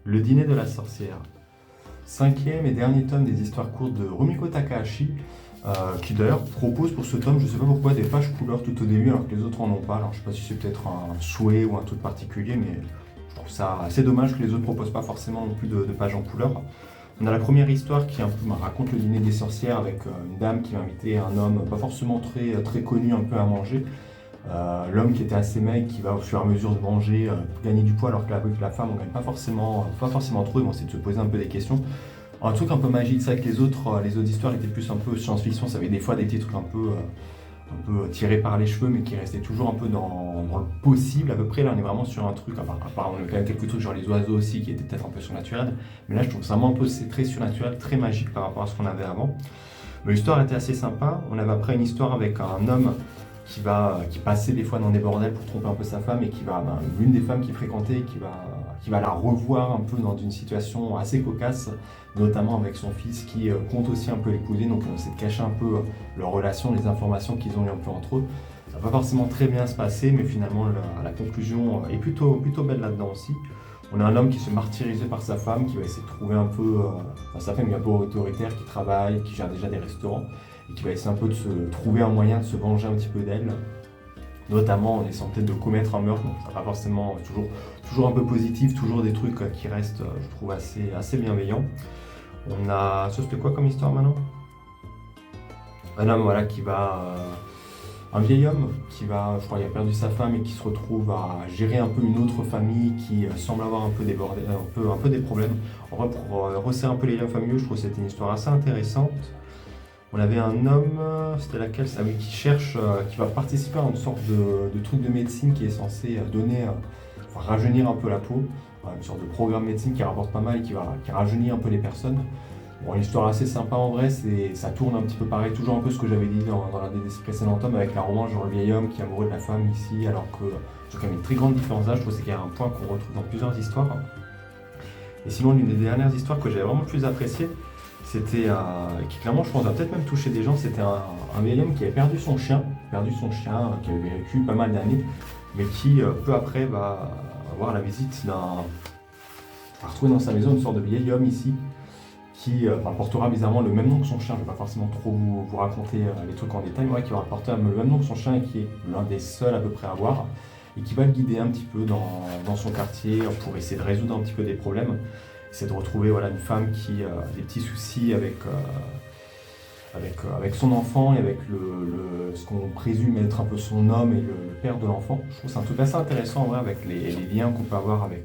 Le dîner de la sorcière. Cinquième et dernier tome des histoires courtes de Rumiko Takahashi, qui d'ailleurs propose pour ce tome, je ne sais pas pourquoi, des pages couleurs tout au début alors que les autres en ont pas. Alors je ne sais pas si c'est peut-être un souhait ou un truc particulier, mais je trouve ça assez dommage que les autres ne proposent pas forcément non plus de pages en couleur. On a la première histoire qui un peu, raconte le dîner des sorcières avec une dame qui va inviter un homme pas forcément très connu un peu à manger. L'homme qui était assez maigre, qui va au fur et à mesure de manger, gagner du poids, alors que la femme, on gagne pas forcément trop, ils vont essayer de se poser un peu des questions. Un truc un peu magique, c'est vrai que les autres histoires étaient plus un peu science-fiction, ça avait des fois des petits trucs un peu tirés par les cheveux, mais qui restaient toujours un peu dans le possible à peu près. Là, on est vraiment sur un truc, à part on a quand même quelques trucs genre les oiseaux aussi, qui étaient peut-être un peu surnaturels, mais là, je trouve ça vraiment un peu, c'est très surnaturel, très magique par rapport à ce qu'on avait avant. Mais l'histoire était assez sympa. On avait après une histoire avec un homme qui passait des fois dans des bordels pour tromper un peu sa femme et l'une des femmes qu'il fréquentait, qui va la revoir un peu dans une situation assez cocasse, notamment avec son fils qui compte aussi un peu l'épouser, donc on essaie de cacher un peu leur relation, les informations qu'ils ont eu un peu entre eux. Ça va pas forcément très bien se passer, mais finalement la conclusion est plutôt belle là-dedans aussi. On a un homme qui se fait martyriser par sa femme, qui va essayer de trouver un peu, sa femme est un peu autoritaire, qui travaille, qui gère déjà des restaurants, et qui va essayer un peu de se trouver un moyen de se venger un petit peu d'elle, notamment en essayant peut-être de commettre un meurtre. Donc ça pas forcément toujours un peu positif, toujours des trucs qui restent, je trouve, assez bienveillants. On a, ça c'était quoi comme histoire maintenant? Un homme voilà, un vieil homme qui va, je crois, il a perdu sa femme et qui se retrouve à gérer un peu une autre famille qui semble avoir un peu débordé, un peu des problèmes. En vrai, pour resserrer un peu les liens familiaux, je trouve que c'était une histoire assez intéressante. On avait un homme, c'était laquelle ça, oui, qui va participer à une sorte de truc de médecine qui est censé enfin, rajeunir un peu la peau. Voilà, une sorte de programme médecine qui rapporte pas mal et qui rajeunit un peu les personnes. Bon, une histoire assez sympa en vrai, ça tourne un petit peu pareil, toujours un peu ce que j'avais dit dans l'un des précédents tomes avec la romance, genre le vieil homme qui est amoureux de la femme ici, alors que c'est quand même une très grande différence d'âge. Je trouve qu'il y a un point qu'on retrouve dans plusieurs histoires. Et sinon, l'une des dernières histoires que j'avais vraiment le plus appréciée, c'était, qui clairement, je pense, a peut-être même touché des gens, c'était un vieil homme qui avait perdu son chien, qui avait vécu pas mal d'années, mais qui, peu après, va avoir la visite va retrouver dans sa maison une sorte de vieil homme ici, qui portera bizarrement le même nom que son chien. Je ne vais pas forcément trop vous raconter les trucs en détail, mais ouais, qui va porter le même nom que son chien et qui est l'un des seuls à peu près à voir, et qui va le guider un petit peu dans son quartier pour essayer de résoudre un petit peu des problèmes. C'est de retrouver voilà, une femme qui a des petits soucis avec son enfant et avec ce qu'on présume être un peu son homme et le père de l'enfant. Je trouve que c'est un truc assez intéressant en vrai, avec les liens qu'on peut avoir avec